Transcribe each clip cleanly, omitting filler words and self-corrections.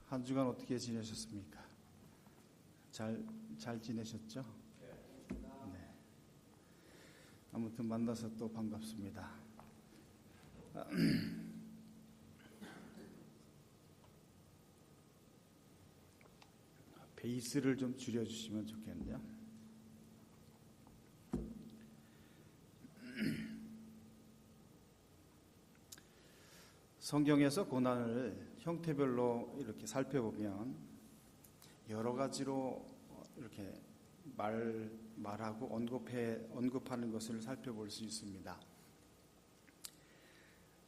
한 주간 어떻게 지내셨습니까? 잘 지내셨죠? 네. 아무튼 만나서 또 반갑습니다. 베이스를 좀 줄여주시면 좋겠네요. 성경에서 고난을 형태별로 이렇게 살펴보면 여러 가지로 이렇게 말하고 언급하는 것을 살펴볼 수 있습니다.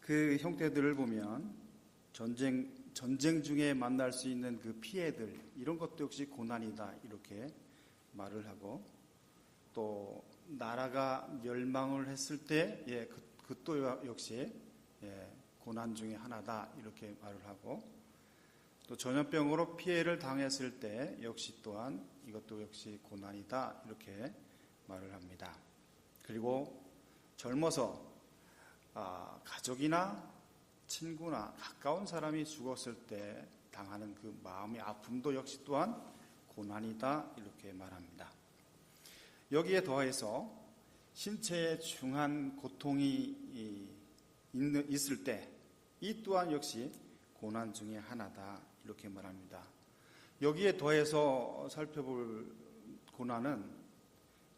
그 형태들을 보면 전쟁 중에 만날 수 있는 그 피해들, 이런 것도 역시 고난이다 이렇게 말을 하고, 또 나라가 멸망을 했을 때 그것도 역시 고난 중에 하나다 이렇게 말을 하고, 또 전염병으로 피해를 당했을 때 역시 또한 이것도 역시 고난이다 이렇게 말을 합니다. 그리고 젊어서 가족이나 친구나 가까운 사람이 죽었을 때 당하는 그 마음의 아픔도 역시 또한 고난이다 이렇게 말합니다. 여기에 더해서 신체에 중한 고통이 있을 때 이 또한 역시 고난 중에 하나다 이렇게 말합니다. 여기에 더해서 살펴볼 고난은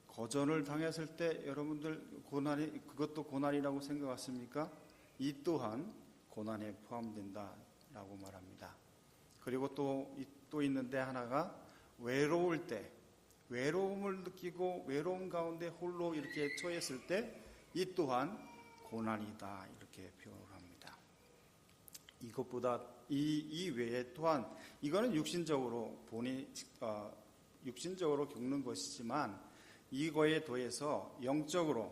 거전을 당했을 때 여러분들 그것도 고난이라고 생각하십니까? 이 또한 고난에 포함된다라고 말합니다. 그리고 또 있는데 하나가 외로울 때, 외로움을 느끼고 외로움 가운데 홀로 이렇게 처했을 때 이 또한 고난이다 이렇게 표현을 합니다. 이것보다 이 외에 또한 이거는 육신적으로 겪는 것이지만 이거에 더해서 영적으로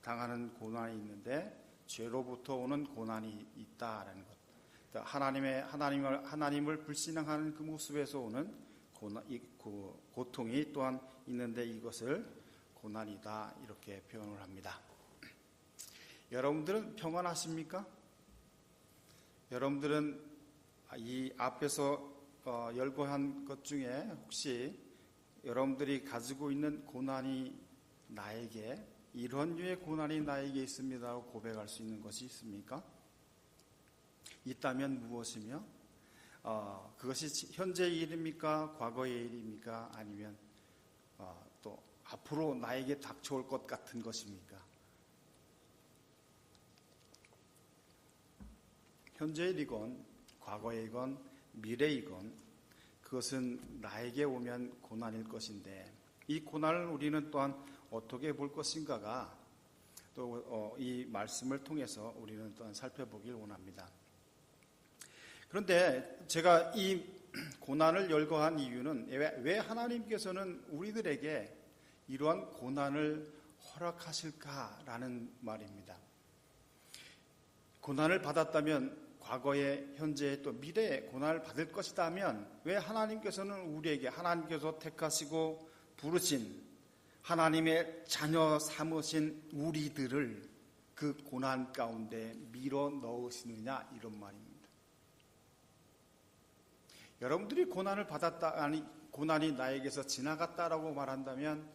당하는 고난이 있는데 죄로부터 오는 고난이 있다라는 것. 하나님을 불신앙하는 그 모습에서 오는 고통이 또한 있는데 이것을 고난이다 이렇게 표현을 합니다. 여러분들은 평안하십니까? 여러분들은 이 앞에서 열거한 것 중에 혹시 여러분들이 가지고 있는 고난이 나에게 이런 류의 고난이 나에게 있습니다라고 고백할 수 있는 것이 있습니까? 있다면 무엇이며 그것이 현재의 일입니까? 과거의 일입니까? 아니면 또 앞으로 나에게 닥쳐올 것 같은 것입니까? 현재의 일이건 과거이건 미래이건 그것은 나에게 오면 고난일 것인데 이 고난을 우리는 또한 어떻게 볼 것인가가 또 이 말씀을 통해서 우리는 또한 살펴보길 원합니다. 그런데 제가 이 고난을 열거한 이유는 왜 하나님께서는 우리들에게 이러한 고난을 허락하실까라는 말입니다. 고난을 받았다면 과거에, 현재에, 또 미래에 고난을 받을 것이다면 왜 하나님께서는 우리에게 하나님께서 택하시고 부르신 하나님의 자녀 삼으신 우리들을 그 고난 가운데 밀어 넣으시느냐 이런 말입니다. 여러분들이 고난을 받았다, 아니 고난이 나에게서 지나갔다라고 말한다면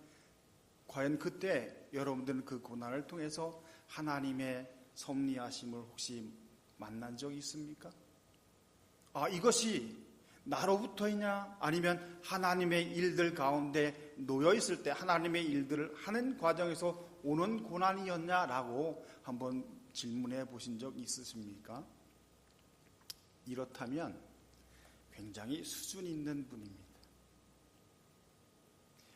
과연 그때 여러분들은 그 고난을 통해서 하나님의 섭리하심을 혹시 만난 적이 있습니까? 이것이 나로부터이냐 아니면 하나님의 일들 가운데 놓여있을 때 하나님의 일들을 하는 과정에서 오는 고난이었냐라고 한번 질문해 보신 적 있으십니까? 이렇다면 굉장히 수준 있는 분입니다.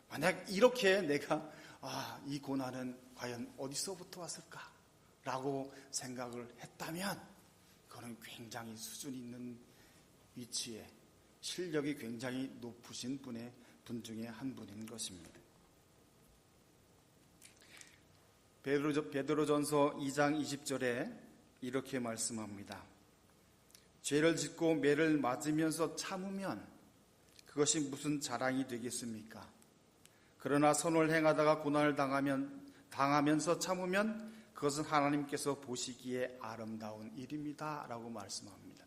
만약 이렇게 내가 이 고난은 과연 어디서부터 왔을까? 라고 생각을 했다면 그는 굉장히 수준 있는 위치에 실력이 굉장히 높으신 분 중에 한 분인 것입니다. 베드로전서 2장 20절에 이렇게 말씀합니다. 죄를 짓고 매를 맞으면서 참으면 그것이 무슨 자랑이 되겠습니까? 그러나 선을 행하다가 고난을 당하면서 참으면 그것은 하나님께서 보시기에 아름다운 일입니다 라고 말씀합니다.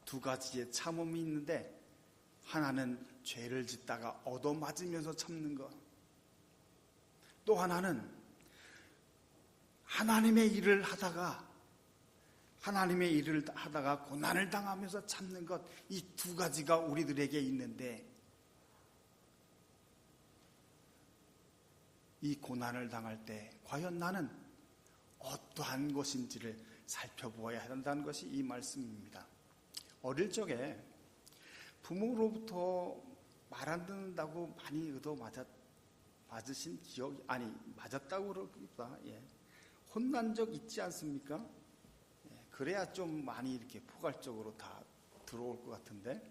두 가지의 참음이 있는데, 하나는 죄를 짓다가 얻어맞으면서 참는 것, 또 하나는 하나님의 일을 하다가 고난을 당하면서 참는 것, 이 두 가지가 우리들에게 있는데, 이 고난을 당할 때 과연 나는 어떠한 것인지를 살펴보아야 한다는 것이 이 말씀입니다. 어릴 적에 부모로부터 말 안 듣는다고 많이 맞으신 기억이, 맞았다고 그러기보다, 혼난 적 있지 않습니까? 그래야 좀 많이 이렇게 포괄적으로 다 들어올 것 같은데,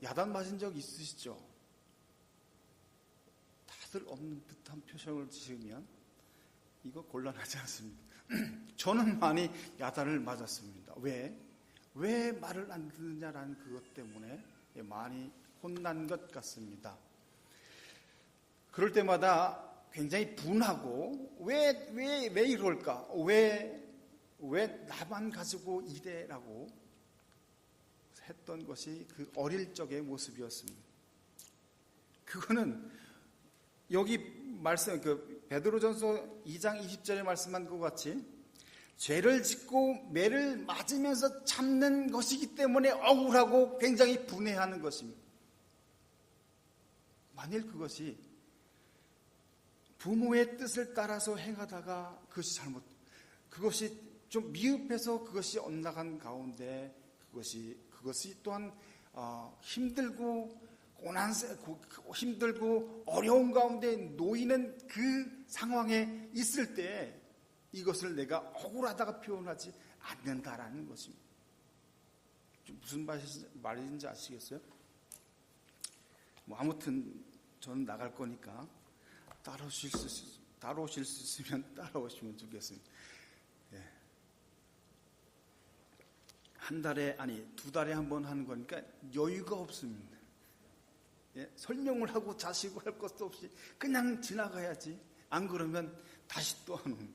야단 맞은 적 있으시죠? 다들 없는 듯한 표정을 지으면 이거 곤란하지 않습니까? 저는 많이 야단을 맞았습니다. 왜 말을 안 듣느냐라는 그것 때문에 많이 혼난 것 같습니다. 그럴 때마다 굉장히 분하고 왜 이럴까? 왜 나만 가지고 이래라고 했던 것이 그 어릴 적의 모습이었습니다. 그거는 여기 말씀, 베드로전서 2장 20절에 말씀한 것 같이 죄를 짓고 매를 맞으면서 참는 것이기 때문에 억울하고 굉장히 분해하는 것입니다. 만일 그것이 부모의 뜻을 따라서 행하다가 그것이 좀 미흡해서 그것이 엇나간 가운데 그것이 또한 힘들고 어려운 가운데 놓이는 그 상황에 있을 때 이것을 내가 억울하다가 표현하지 않는다라는 것입니다. 무슨 말인지 아시겠어요? 아무튼 저는 나갈 거니까 따라오실 수 있으면 따라오시면 좋겠습니다. 두 달에 한 번 하는 거니까 여유가 없습니다. 설명을 하고 자시고 할 것도 없이 그냥 지나가야지. 안 그러면 다시 또 하는 거예요.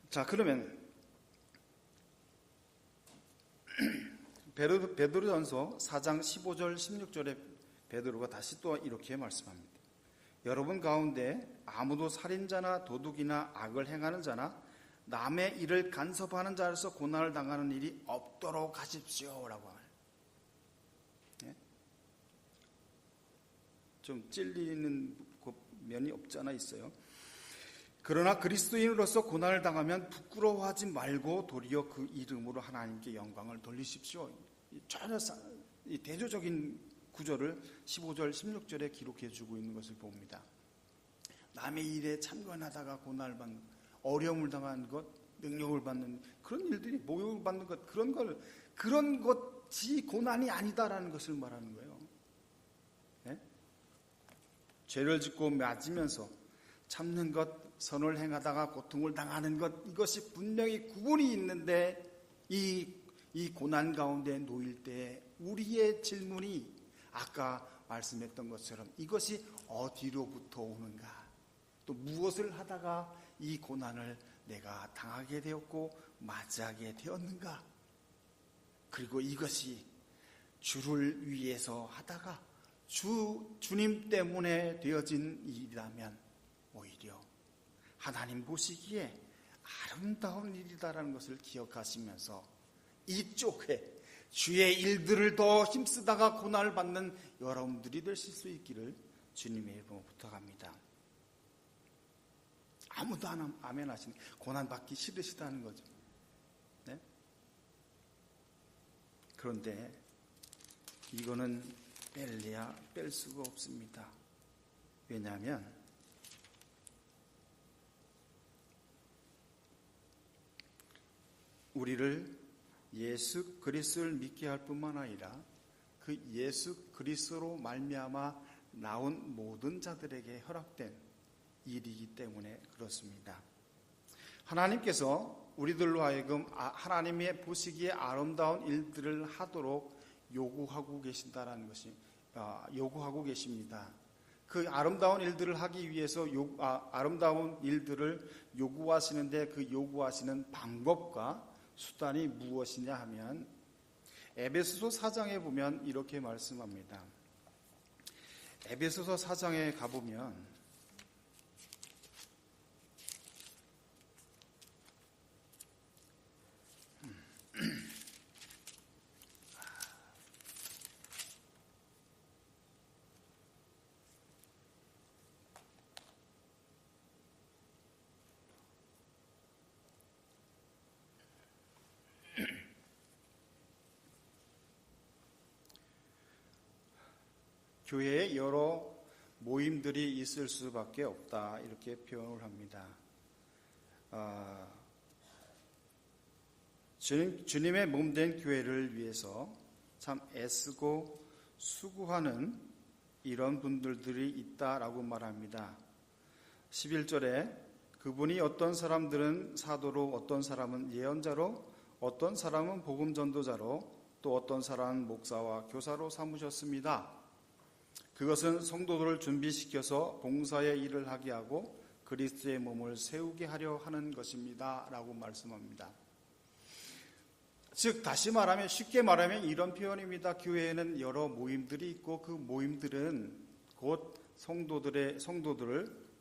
자, 그러면 베드로전서 4장 15절 16절에 베드로가 다시 또 이렇게 말씀합니다. 여러분 가운데 아무도 살인자나 도둑이나 악을 행하는 자나 남의 일을 간섭하는 자로서 고난을 당하는 일이 없도록 하십시오라고 합니다. 좀 찔리는 면이 없지 않아 있어요. 그러나 그리스도인으로서 고난을 당하면 부끄러워하지 말고 도리어 그 이름으로 하나님께 영광을 돌리십시오. 전혀 이 대조적인 구절을 15절, 16절에 기록해 주고 있는 것을 봅니다. 남의 일에 참관하다가 고난을 받는, 어려움을 당하는 것, 능력을 받는 그런 일들이, 모욕을 받는 것, 그런 것이 고난이 아니다라는 것을 말하는 거예요. 네? 죄를 짓고 맞으면서 참는 것, 선을 행하다가 고통을 당하는 것, 이것이 분명히 구분이 있는데 이 고난 가운데 놓일 때 우리의 질문이 아까 말씀했던 것처럼 이것이 어디로부터 오는가, 또 무엇을 하다가 이 고난을 내가 당하게 되었고 맞이하게 되었는가, 그리고 이것이 주를 위해서 하다가 주님 때문에 되어진 일이라면 오히려 하나님 보시기에 아름다운 일이다라는 것을 기억하시면서 이쪽에 주의 일들을 더 힘쓰다가 고난을 받는 여러분들이 되실 수 있기를 주님의 이름으로 부탁합니다. 아무도 안 아멘 하시는, 고난 받기 싫으시다는 거죠. 네? 그런데 이거는 뺄래야 뺄 수가 없습니다. 왜냐하면 우리를 예수 그리스도를 믿게 할 뿐만 아니라 그 예수 그리스도로 말미암아 나온 모든 자들에게 허락된 일이기 때문에 그렇습니다. 하나님께서 우리들로 하여금 하나님의 보시기에 아름다운 일들을 하도록 요구하고 계신다라는 것이 요구하고 계십니다. 그 아름다운 일들을 하기 위해서 아름다운 일들을 요구하시는데 그 요구하시는 방법과 수단이 무엇이냐 하면 에베소서 4장에 보면 이렇게 말씀합니다. 에베소서 4장에 가보면 교회에 여러 모임들이 있을 수밖에 없다 이렇게 표현을 합니다. 주님의 몸된 교회를 위해서 참 애쓰고 수고하는 이런 분들이 있다라고 말합니다. 11절에 그분이 어떤 사람들은 사도로, 어떤 사람은 예언자로, 어떤 사람은 복음 전도자로, 또 어떤 사람은 목사와 교사로 삼으셨습니다. 그것은 성도들을 준비시켜서 봉사의 일을 하게 하고 그리스도의 몸을 세우게 하려 하는 것입니다 라고 말씀합니다. 즉 다시 말하면, 쉽게 말하면 이런 표현입니다. 교회에는 여러 모임들이 있고 그 모임들은 곧 성도들을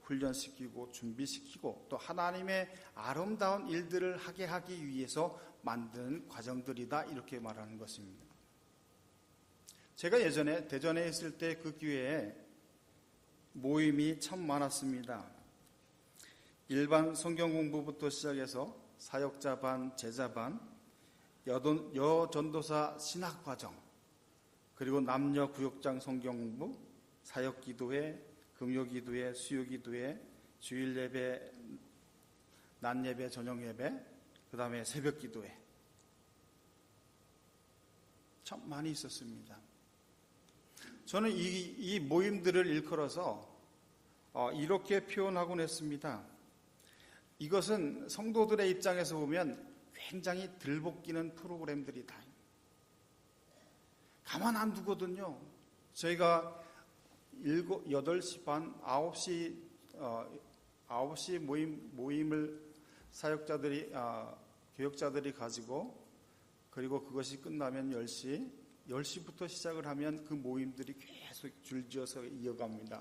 훈련시키고 준비시키고 또 하나님의 아름다운 일들을 하게 하기 위해서 만든 과정들이다 이렇게 말하는 것입니다. 제가 예전에 대전에 있을 때 그 교회에 모임이 참 많았습니다. 일반 성경 공부부터 시작해서 사역자 반, 제자 반, 여전도사 신학과정, 그리고 남녀 구역장 성경 공부, 사역기도회, 금요기도회, 수요기도회, 주일예배, 낮예배, 저녁예배, 그 다음에 새벽기도회 참 많이 있었습니다. 저는 이 모임들을 일컬어서 이렇게 표현하곤 했습니다. 이것은 성도들의 입장에서 보면 굉장히 들볶이는 프로그램들이다. 가만 안 두거든요. 저희가 8시 반, 9시 모임을 사역자들이, 교역자들이 가지고, 그리고 그것이 끝나면 10시부터 시작을 하면 그 모임들이 계속 줄지어서 이어갑니다.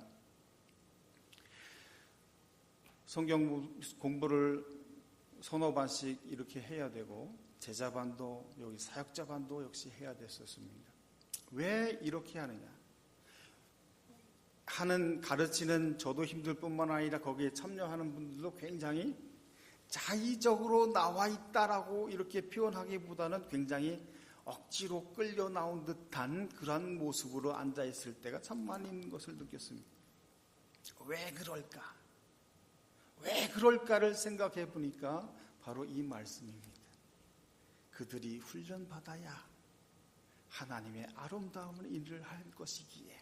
성경 공부를 서너 반씩 이렇게 해야 되고 제자반도 여기 사역자반도 역시 해야 됐었습니다. 왜 이렇게 하느냐? 가르치는 저도 힘들 뿐만 아니라 거기에 참여하는 분들도 굉장히 자의적으로 나와 있다라고 이렇게 표현하기보다는 굉장히 억지로 끌려 나온 듯한 그런 모습으로 앉아있을 때가 참 많이 있는 것을 느꼈습니다. 왜 그럴까? 왜 그럴까를 생각해 보니까 바로 이 말씀입니다. 그들이 훈련받아야 하나님의 아름다운 일을 할 것이기에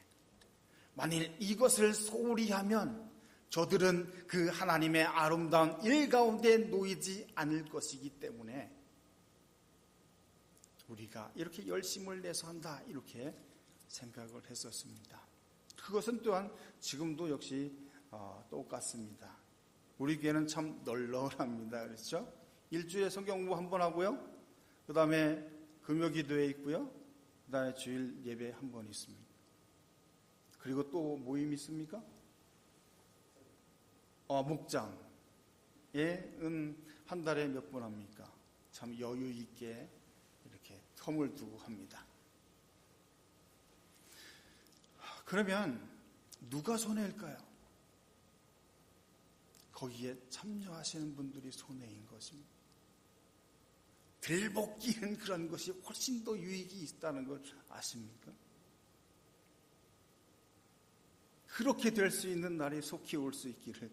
만일 이것을 소홀히 하면 저들은 그 하나님의 아름다운 일 가운데 놓이지 않을 것이기 때문에 우리가 이렇게 열심을 내서 한다 이렇게 생각을 했었습니다. 그것은 또한 지금도 역시 똑같습니다. 우리 교회는 참 널널합니다. 그렇죠? 일주일에 성경 공부 한 번 하고요. 그 다음에 금요기도회 있고요. 그 다음에 주일 예배 한 번 있습니다. 그리고 또 모임 있습니까? 목장에는 한 달에 몇 번 합니까? 참 여유 있게 이렇게 텀을 두고 합니다. 그러면 누가 손해일까요? 거기에 참여하시는 분들이 손해인 것입니다. 들볶이는 그런 것이 훨씬 더 유익이 있다는 걸 아십니까? 그렇게 될 수 있는 날이 속히 올 수 있기를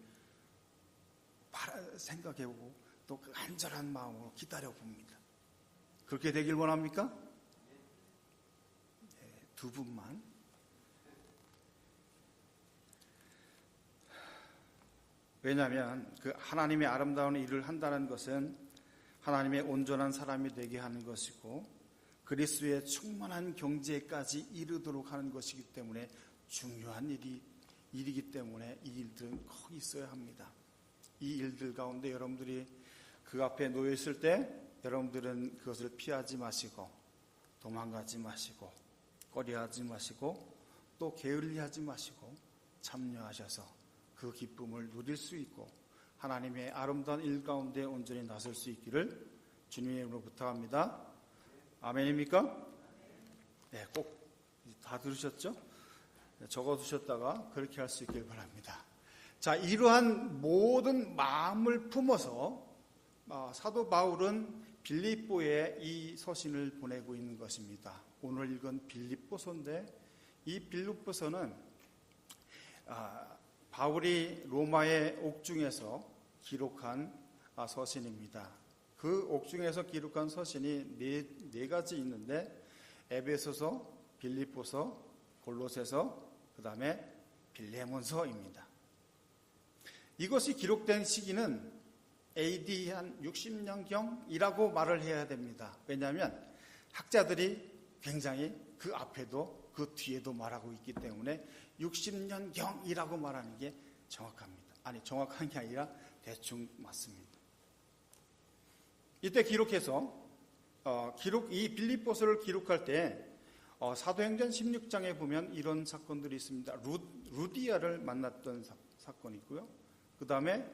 생각해보고 또 그 간절한 마음으로 기다려봅니다. 그렇게 되길 원합니까? 네, 두 분만. 왜냐하면 그 하나님의 아름다운 일을 한다는 것은 하나님의 온전한 사람이 되게 하는 것이고 그리스도의 충만한 경지에까지 이르도록 하는 것이기 때문에 중요한 일이기 때문에 이 일들은 꼭 있어야 합니다. 이 일들 가운데 여러분들이 그 앞에 놓여 있을 때 여러분들은 그것을 피하지 마시고 도망가지 마시고 꺼려하지 마시고 또 게을리하지 마시고 참여하셔서 그 기쁨을 누릴 수 있고 하나님의 아름다운 일 가운데 온전히 나설 수 있기를 주님의 이름으로 부탁합니다. 아멘입니까? 네, 꼭 다 들으셨죠? 적어두셨다가 그렇게 할 수 있길 바랍니다. 자, 이러한 모든 마음을 품어서 사도 바울은 빌립보에 이 서신을 보내고 있는 것입니다. 오늘 읽은 빌립보서인데 이 빌립보서는 바울이 로마의 옥중에서 기록한 서신입니다. 그 옥중에서 기록한 서신이 네 가지 있는데 에베소서, 빌립보서, 골로새서, 그 다음에 빌레몬서입니다. 이것이 기록된 시기는 AD 한 60년경이라고 말을 해야 됩니다. 왜냐하면 학자들이 굉장히 그 앞에도 그 뒤에도 말하고 있기 때문에 60년경이라고 말하는 게 정확합니다. 아니, 정확한 게 아니라 대충 맞습니다. 이때 기록해서 이 빌립보서를 기록할 때 사도행전 16장에 보면 이런 사건들이 있습니다. 루디아를 만났던 사건이 있고요. 그 다음에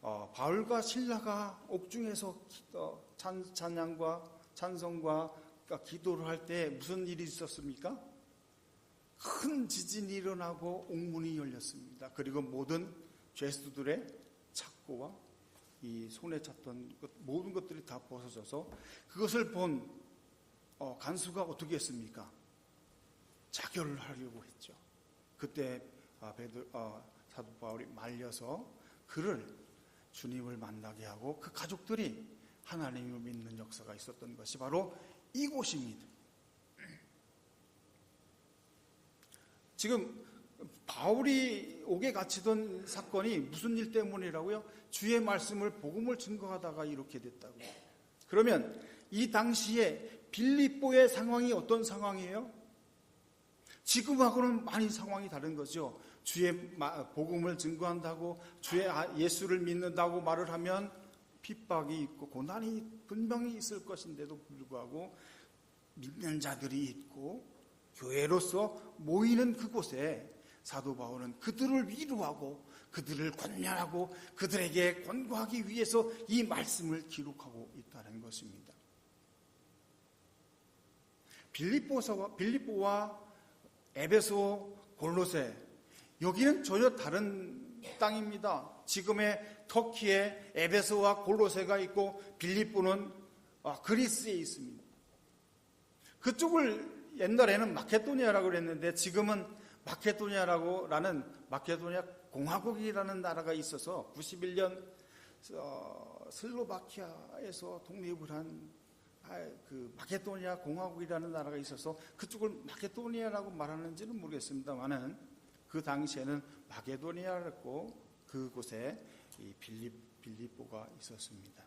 바울과 실라가 옥중에서 찬양과 찬성과 기도를 할 때 무슨 일이 있었습니까? 큰 지진이 일어나고 옥문이 열렸습니다. 그리고 모든 죄수들의 착고와 이 손에 찼던 모든 것들이 다 벗어져서 그것을 본 간수가 어떻게 했습니까? 자결을 하려고 했죠. 그때 사도 바울이 말려서 그를 주님을 만나게 하고 그 가족들이 하나님을 믿는 역사가 있었던 것이 바로 이곳입니다. 지금 바울이 옥에 갇히던 사건이 무슨 일 때문이라고요? 주의 말씀을 복음을 증거하다가 이렇게 됐다고요. 그러면 이 당시에 빌립보의 상황이 어떤 상황이에요? 지금하고는 많이 상황이 다른 거죠. 주의 복음을 증거한다고 주의 예수를 믿는다고 말을 하면 핍박이 있고 고난이 분명히 있을 것인데도 불구하고 믿는 자들이 있고 교회로서 모이는 그곳에 사도 바울은 그들을 위로하고 그들을 권면하고 그들에게 권고하기 위해서 이 말씀을 기록하고 있다는 것입니다. 빌립보와 에베소, 골로새, 여기는 전혀 다른 땅입니다. 지금의 터키에 에베소와 골로새가 있고 빌립보는 그리스에 있습니다. 그쪽을 옛날에는 마케도니아라고 그랬는데 지금은 마케도니아 공화국이라는 나라가 있어서 91년 슬로바키아에서 독립을 한 그 마케도니아 공화국이라는 나라가 있어서 그쪽을 마케도니아라고 말하는지는 모르겠습니다만은 그 당시에는 마케도니아였고 그곳에 이 빌립보가 있었습니다.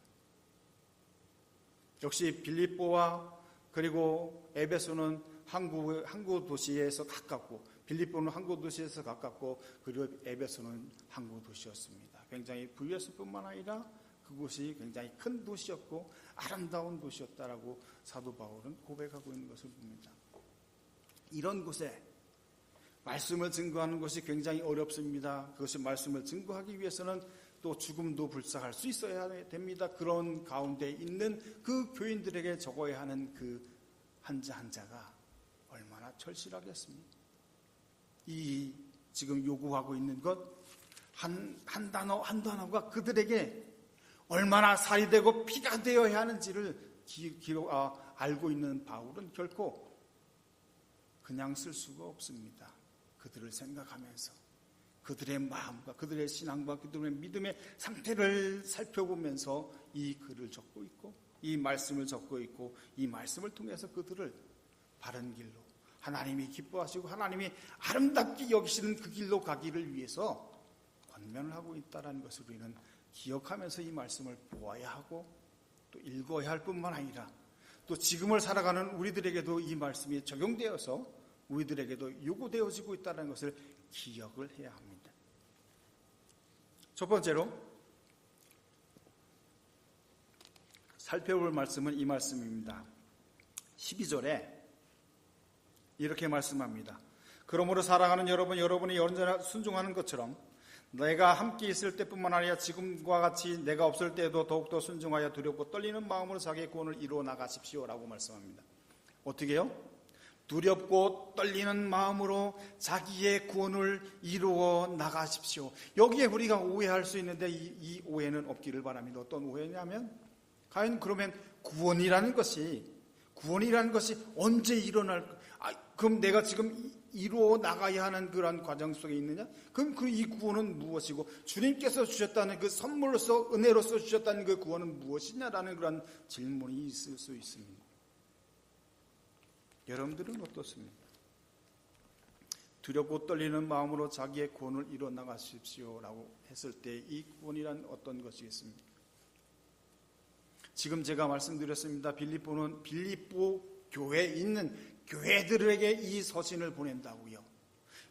역시 빌립보와 그리고 에베소는 항구 도시에서 가깝고 빌립보는 항구 도시에서 가깝고 그리고 에베소는 항구 도시였습니다. 굉장히 부유했을 뿐만 아니라 그곳이 굉장히 큰 도시였고 아름다운 도시였다라고 사도 바울은 고백하고 있는 것을 봅니다. 이런 곳에 말씀을 증거하는 것이 굉장히 어렵습니다. 그것이 말씀을 증거하기 위해서는 또 죽음도 불사할 수 있어야 됩니다. 그런 가운데 있는 그 교인들에게 적어야 하는 그 한자 한자가 얼마나 절실하겠습니까? 이 지금 요구하고 있는 것 한 단어 한 단어가 그들에게 얼마나 살이 되고 피가 되어야 하는지를 알고 있는 바울은 결코 그냥 쓸 수가 없습니다. 그들을 생각하면서 그들의 마음과 그들의 신앙과 그들의 믿음의 상태를 살펴보면서 이 글을 적고 있고 이 말씀을 적고 있고 이 말씀을 통해서 그들을 바른 길로 하나님이 기뻐하시고 하나님이 아름답게 여기시는 그 길로 가기를 위해서 권면을 하고 있다는 것을 우리는 기억하면서 이 말씀을 보아야 하고 또 읽어야 할 뿐만 아니라 또 지금을 살아가는 우리들에게도 이 말씀이 적용되어서 우리들에게도 요구되어지고 있다는 것을 기억을 해야 합니다. 첫 번째로 살펴볼 말씀은 이 말씀입니다. 12절에 이렇게 말씀합니다. 그러므로 사랑하는 여러분, 여러분이 언제나 순종하는 것처럼 내가 함께 있을 때뿐만 아니라 지금과 같이 내가 없을 때에도 더욱더 순종하여 두렵고 떨리는 마음으로 자기의 구원을 이루어 나가십시오 라고 말씀합니다. 어떻게 해요? 두렵고 떨리는 마음으로 자기의 구원을 이루어 나가십시오. 여기에 우리가 오해할 수 있는데 이 오해는 없기를 바랍니다. 어떤 오해냐면 과연 그러면 구원이라는 것이 언제 일어날까? 그럼 내가 지금 이루어 나가야 하는 그런 과정 속에 있느냐? 그럼 이 구원은 무엇이고 주님께서 주셨다는 그 선물로서 은혜로서 주셨다는 그 구원은 무엇이냐라는 그런 질문이 있을 수 있습니다. 여러분들은 어떻습니까? 두렵고 떨리는 마음으로 자기의 구원을 이루어 나가십시오라고 했을 때 이 구원이란 어떤 것이겠습니까? 지금 제가 말씀드렸습니다. 빌립보 교회에 있는 교회들에게 이 서신을 보낸다고요.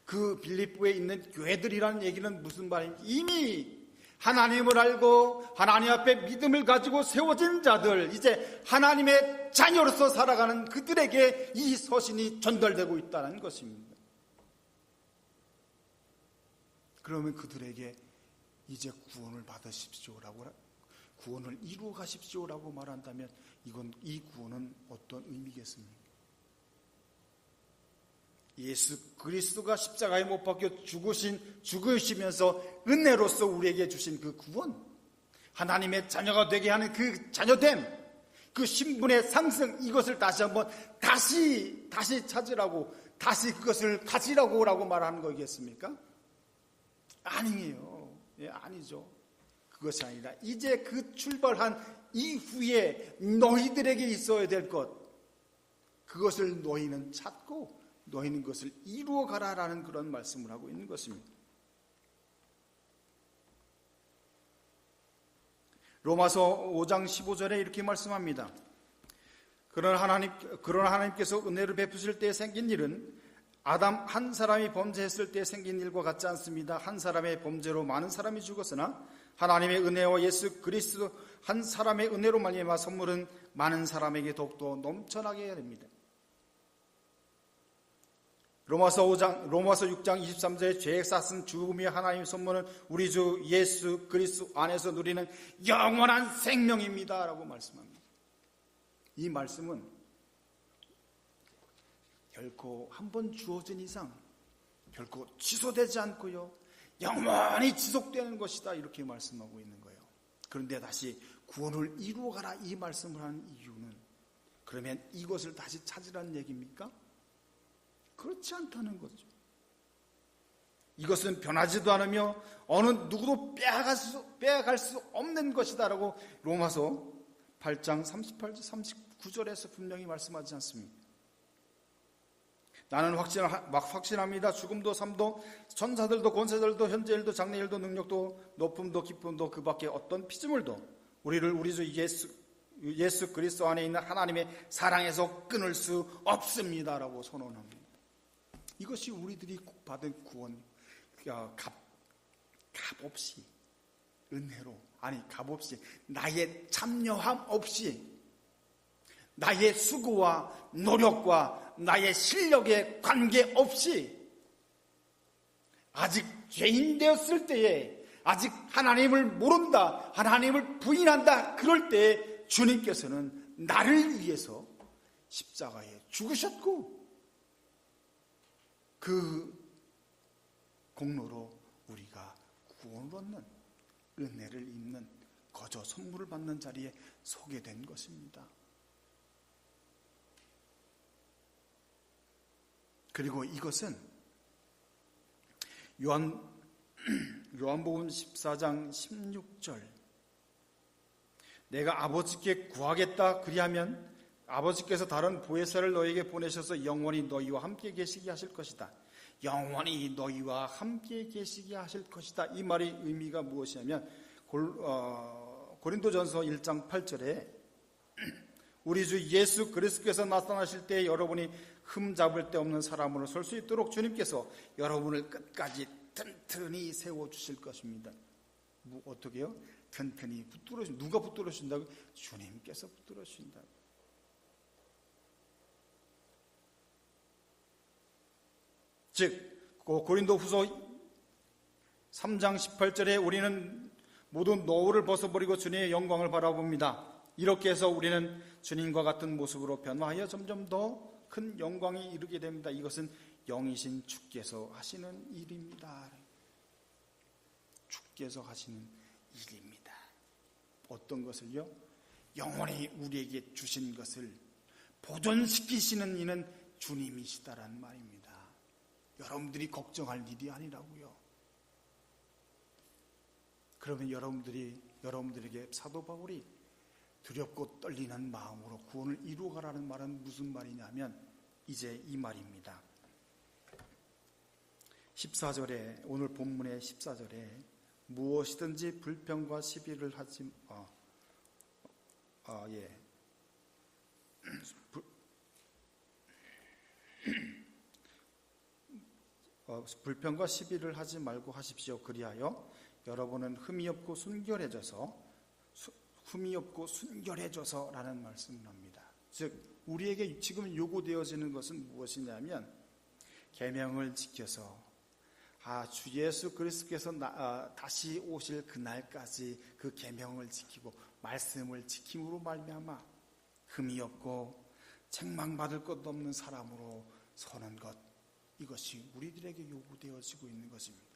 그 빌립보에 있는 교회들이라는 얘기는 무슨 말입니까? 이미 하나님을 알고 하나님 앞에 믿음을 가지고 세워진 자들, 이제 하나님의 자녀로서 살아가는 그들에게 이 서신이 전달되고 있다는 것입니다. 그러면 그들에게 이제 구원을 받으십시오라고, 구원을 이루어 가십시오라고 말한다면 이 구원은 어떤 의미겠습니까? 예수 그리스도가 십자가에 못 박혀 죽으시면서 은혜로서 우리에게 주신 그 구원, 하나님의 자녀가 되게 하는 그 자녀됨, 그 신분의 상승, 이것을 다시 한번 다시 찾으라고, 다시 그것을 가지라고 라고 말하는 거겠습니까? 아니에요. 아니죠. 그것이 아니라 이제 그 출발한 이후에 너희들에게 있어야 될 것, 그것을 너희는 찾고 너희는 그것을 이루어 가라라는 그런 말씀을 하고 있는 것입니다. 로마서 5장 15절에 이렇게 말씀합니다. 그러나 하나님께서 은혜를 베푸실 때 생긴 일은 아담 한 사람이 범죄했을 때 생긴 일과 같지 않습니다. 한 사람의 범죄로 많은 사람이 죽었으나 하나님의 은혜와 예수 그리스도 한 사람의 은혜로 말미암아 선물은 많은 사람에게 더욱더 넘쳐나게 해야 됩니다. 로마서 6장 23절에 죄에 쌌은 죽음이 하나님의 선물은 우리 주 예수 그리스도 안에서 누리는 영원한 생명입니다 라고 말씀합니다. 이 말씀은 결코 한 번 주어진 이상 결코 취소되지 않고요, 영원히 지속되는 것이다 이렇게 말씀하고 있는 거예요. 그런데 다시 구원을 이루어가라 이 말씀을 하는 이유는, 그러면 이것을 다시 찾으라는 얘기입니까? 그렇지 않다는 거죠. 이것은 변하지도 않으며 어느 누구도 빼앗갈 수 없는 것이다라고 로마서 8장 38절 39절에서 분명히 말씀하지 않습니까? 나는 확신합니다. 죽음도 삶도 천사들도 권세들도 현재일도 장래일도 능력도 높음도 깊음도 그 밖에 어떤 피조물도 우리를 우리 주 예수 그리스도 안에 있는 하나님의 사랑에서 끊을 수 없습니다라고 선언합니다. 이것이 우리들이 받은 구원, 값없이 은혜로, 값없이 나의 참여함 없이 나의 수고와 노력과 나의 실력에 관계없이 아직 죄인 되었을 때에, 아직 하나님을 모른다, 하나님을 부인한다, 그럴 때에 주님께서는 나를 위해서 십자가에 죽으셨고 그 공로로 우리가 구원을 얻는, 은혜를 입는, 거저 선물을 받는 자리에 서게 된 것입니다. 그리고 이것은 요한복음 14장 16절, 내가 아버지께 구하겠다 그리하면 아버지께서 다른 보혜사를 너에게 보내셔서 영원히 너희와 함께 계시게 하실 것이다. 영원히 너희와 함께 계시게 하실 것이다. 이 말의 의미가 무엇이냐면 고린도전서 1장 8절에 우리 주 예수 그리스도께서 나타나실 때 여러분이 흠잡을 데 없는 사람으로 설 수 있도록 주님께서 여러분을 끝까지 튼튼히 세워주실 것입니다. 어떻게요? 튼튼히 붙들어 주신다. 누가 붙들어 주신다고? 주님께서 붙들어 주신다. 즉 고린도후서 3장 18절에 우리는 모두 노후를 벗어버리고 주님의 영광을 바라봅니다. 이렇게 해서 우리는 주님과 같은 모습으로 변화하여 점점 더 큰 영광에 이르게 됩니다. 이것은 영이신 주께서 하시는 일입니다. 주께서 하시는 일입니다. 어떤 것을요? 영원히 우리에게 주신 것을 보존시키시는 이는 주님이시다라는 말입니다. 여러분들이 걱정할 일이 아니라고요. 그러면 여러분들에게 사도 바울이 두렵고 떨리는 마음으로 구원을 이루어가라는 말은 무슨 말이냐면 이제 이 말입니다. 14절에 오늘 본문의 14절에 무엇이든지 불평과 시비를 하지 불평과 시비를 하지 말고 하십시오. 그리하여 여러분은 흠이 없고 순결해져서라는 말씀을 합니다. 즉 우리에게 지금 요구되어지는 것은 무엇이냐면 계명을 지켜서 주 예수 그리스도께서 다시 오실 그날까지 그 계명을 지키고 말씀을 지킴으로 말미암아 흠이 없고 책망받을 것도 없는 사람으로 서는 것, 이것이 우리들에게 요구되어지고 있는 것입니다.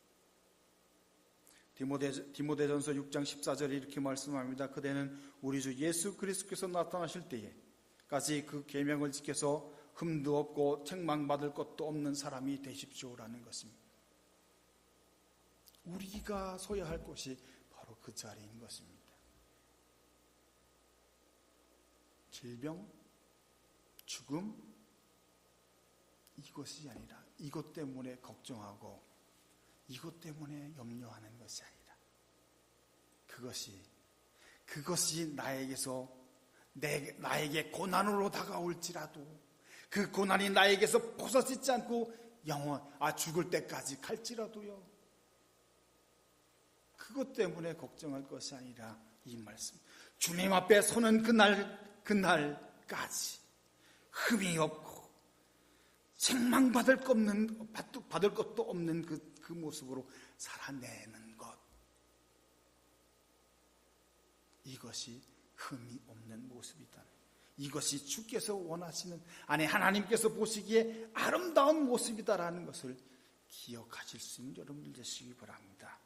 디모데전서 6장 14절에 이렇게 말씀합니다. 그대는 우리 주 예수 그리스도께서 나타나실 때에까지 그 계명을 지켜서 흠도 없고 책망받을 것도 없는 사람이 되십시오라는 것입니다. 우리가 서야 할 곳이 바로 그 자리인 것입니다. 질병, 죽음, 이것이 아니라 이것 때문에 걱정하고 이것 때문에 염려하는 것이 아니라 그것이 나에게 고난으로 다가올지라도 그 고난이 나에게서 벗어지지 않고 죽을 때까지 갈지라도요, 그것 때문에 걱정할 것이 아니라 이 말씀, 주님 앞에 서는 그날까지 흠이 없고 책망받을 것도 없는 그 모습으로 살아내는 것, 이것이 흠이 없는 모습이다. 이것이 주께서 원하시는, 하나님께서 보시기에 아름다운 모습이다라는 것을 기억하실 수 있는 여러분들 되시기 바랍니다.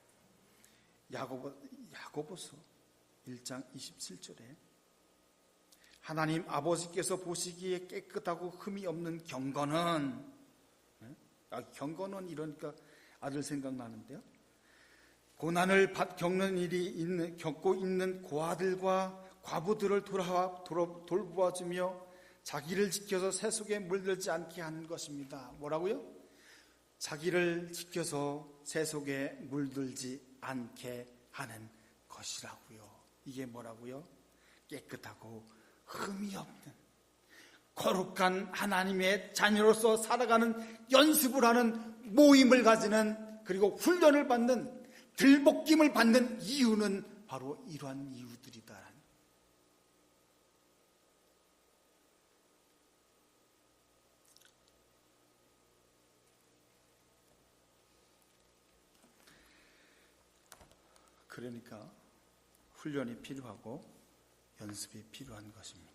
야고보서 1장 27절에 하나님 아버지께서 보시기에 깨끗하고 흠이 없는 경건은, 경건은 이러니까 아들 생각나는데요. 고난을 겪고 있는 고아들과 과부들을 돌보아주며 자기를 지켜서 세속에 물들지 않게 하는 것입니다. 뭐라고요? 자기를 지켜서 세속에 물들지 않게 하는 것이라고요. 이게 뭐라고요? 깨끗하고 흠이 없는 거룩한 하나님의 자녀로서 살아가는 연습을 하는 모임을 가지는, 그리고 훈련을 받는, 들볶임을 받는 이유는 바로 이러한 이유들이다. 그러니까 훈련이 필요하고 연습이 필요한 것입니다.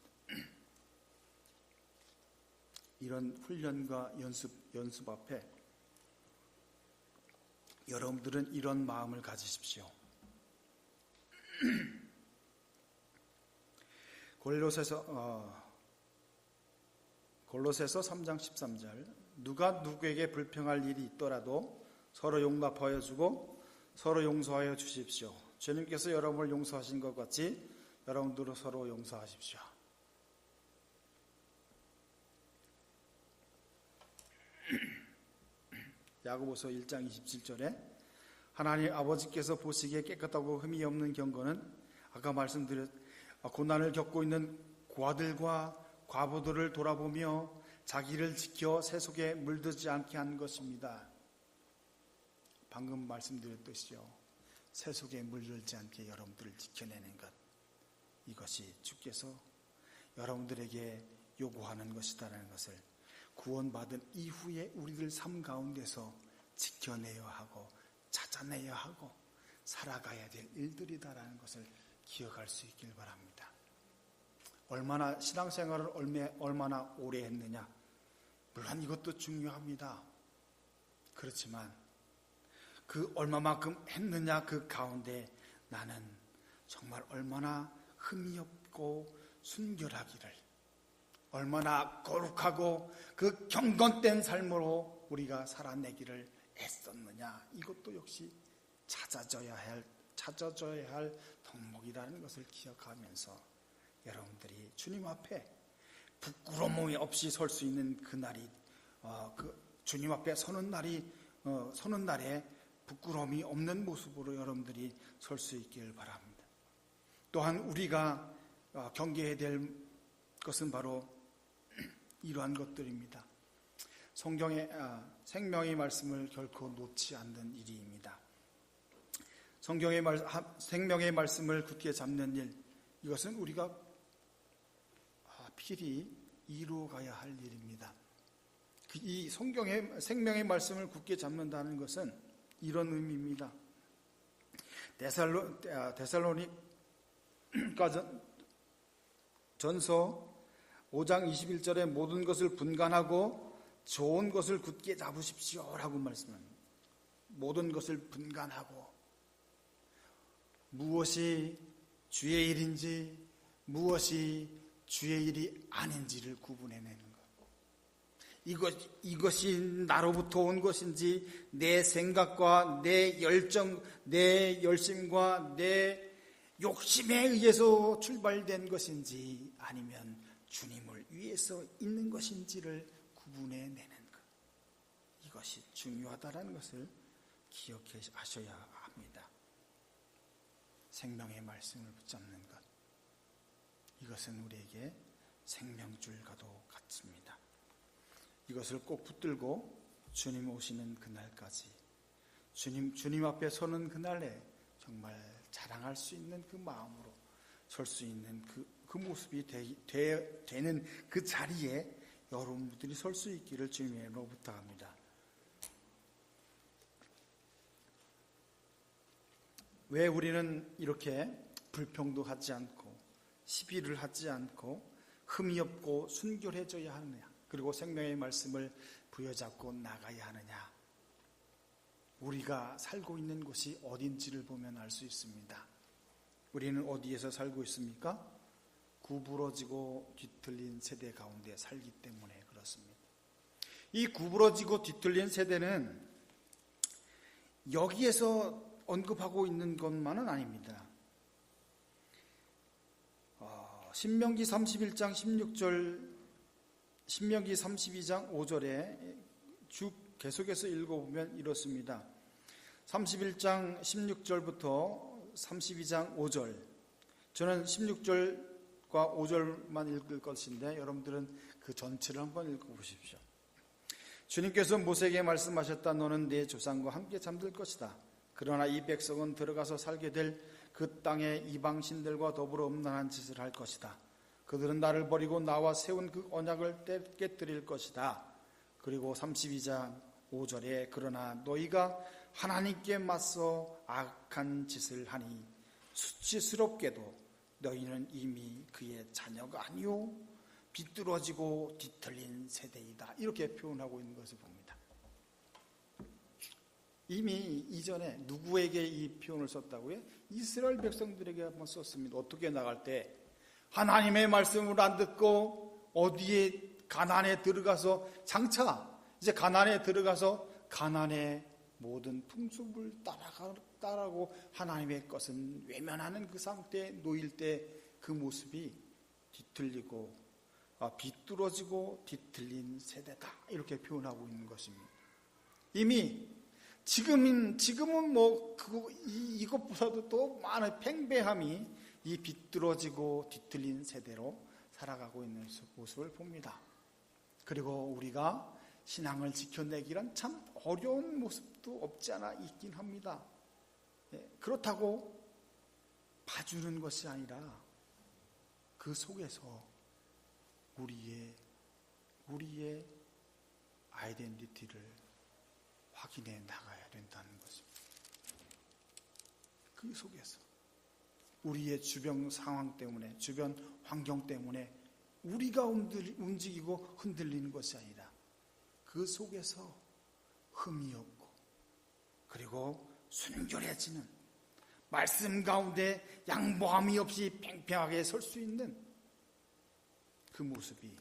이런 훈련과 연습 앞에 여러분들은 이런 마음을 가지십시오. 골로새서 3장 13절, 누가 누구에게 불평할 일이 있더라도 서로 용납하여 주고 서로 용서하여 주십시오. 주님께서 여러분을 용서하신 것 같이 여러분들도 서로 용서하십시오. 야고보서 1장 27절에 하나님 아버지께서 보시기에 깨끗하고 흠이 없는 경건은, 아까 말씀드렸 고난을 겪고 있는 고아들과 과부들을 돌아보며 자기를 지켜 세속에 물들지 않게 하는 것입니다. 방금 말씀드렸듯이요, 세속에 물들지 않게 여러분들을 지켜내는 것, 이것이 주께서 여러분들에게 요구하는 것이다라는 것을 구원받은 이후에 우리들 삶 가운데서 지켜내야 하고 찾아내야 하고 살아가야 될 일들이다라는 것을 기억할 수 있길 바랍니다. 얼마나 신앙생활을 얼마나 오래 했느냐, 물론 이것도 중요합니다. 그렇지만 그 얼마만큼 했느냐, 그 가운데 나는 정말 얼마나 흠이 없고 순결하기를, 얼마나 거룩하고 그 경건된 삶으로 우리가 살아내기를 애썼느냐, 이것도 역시 찾아줘야 할 덕목이라는 것을 기억하면서 여러분들이 주님 앞에 부끄러움이 없이 설 수 있는 그날이, 주님 앞에 서는 날에 부끄러움이 없는 모습으로 여러분들이 설 수 있기를 바랍니다. 또한 우리가 경계해야 될 것은 바로 이러한 것들입니다. 성경의 생명의 말씀을 결코 놓지 않는 일입니다. 생명의 말씀을 굳게 잡는 일, 이것은 우리가 필히 이루어가야 할 일입니다. 이 성경의 생명의 말씀을 굳게 잡는다는 것은 이런 의미입니다. 데살로니가 전서 5장 21절에 모든 것을 분간하고 좋은 것을 굳게 잡으십시오 라고 말씀합니다. 모든 것을 분간하고 무엇이 주의 일인지 무엇이 주의 일이 아닌지를 구분해내는 것. 이것이 나로부터 온 것인지 내 생각과 내 열정, 내 열심과 내 욕심에 의해서 출발된 것인지 아니면 주님을 위해서 있는 것인지를 구분해내는 것. 이것이 중요하다는 것을 기억하셔야 합니다. 생명의 말씀을 붙잡는 것, 이것은 우리에게 생명줄과도 같습니다. 이것을 꼭 붙들고 주님 오시는 그날까지, 주님 앞에 서는 그날에 정말 자랑할 수 있는 그 마음으로 설 수 있는 그 모습이 되는 그 자리에 여러분들이 설 수 있기를 주님으로 부탁합니다. 왜 우리는 이렇게 불평도 하지 않고 시비를 하지 않고 흠이 없고 순결해져야 하느냐, 그리고 생명의 말씀을 부여잡고 나가야 하느냐? 우리가 살고 있는 곳이 어딘지를 보면 알 수 있습니다. 우리는 어디에서 살고 있습니까? 구부러지고 뒤틀린 세대 가운데 살기 때문에 그렇습니다. 이 구부러지고 뒤틀린 세대는 여기에서 언급하고 있는 것만은 아닙니다. 신명기 31장 16절, 신명기 32장 5절에 쭉 계속해서 읽어보면 이렇습니다. 31장 16절부터 32장 5절, 저는 16절과 5절만 읽을 것인데 여러분들은 그 전체를 한번 읽어보십시오. 주님께서 모세에게 말씀하셨다. 너는 네 조상과 함께 잠들 것이다. 그러나 이 백성은 들어가서 살게 될 그 땅에 이방신들과 더불어 음란한 짓을 할 것이다. 그들은 나를 버리고 나와 세운 그 언약을 깨뜨릴 것이다. 그리고 32장 5절에 그러나 너희가 하나님께 맞서 악한 짓을 하니 수치스럽게도 너희는 이미 그의 자녀가 아니요 비뚤어지고 뒤틀린 세대이다. 이렇게 표현하고 있는 것을 봅니다. 이미 이전에 누구에게 이 표현을 썼다고요? 이스라엘 백성들에게 한번 썼습니다. 어떻게 나갈 때 하나님의 말씀을 안 듣고 어디에 가나안에 들어가서 장차 이제 가나안에 들어가서 가나안의 모든 풍습을 따라가고 하나님의 것은 외면하는 그 상태에 놓일 때 그 모습이 뒤틀리고 비뚤어지고 뒤틀린 세대다. 이렇게 표현하고 있는 것입니다. 이미 지금은 이것보다도 또 많은 팽배함이 이 비뚤어지고 뒤틀린 세대로 살아가고 있는 모습을 봅니다. 그리고 우리가 신앙을 지켜내기란 참 어려운 모습도 없지 않아 있긴 합니다. 그렇다고 봐주는 것이 아니라 그 속에서 우리의 아이덴티티를 확인해 나가야 된다는 것입니다. 그 속에서 우리의 주변 상황 때문에, 주변 환경 때문에 우리가 움직이고 흔들리는 것이 아니라 그 속에서 흠이 없고 그리고 순결해지는, 말씀 가운데 양보함이 없이 팽팽하게 설 수 있는 그 모습이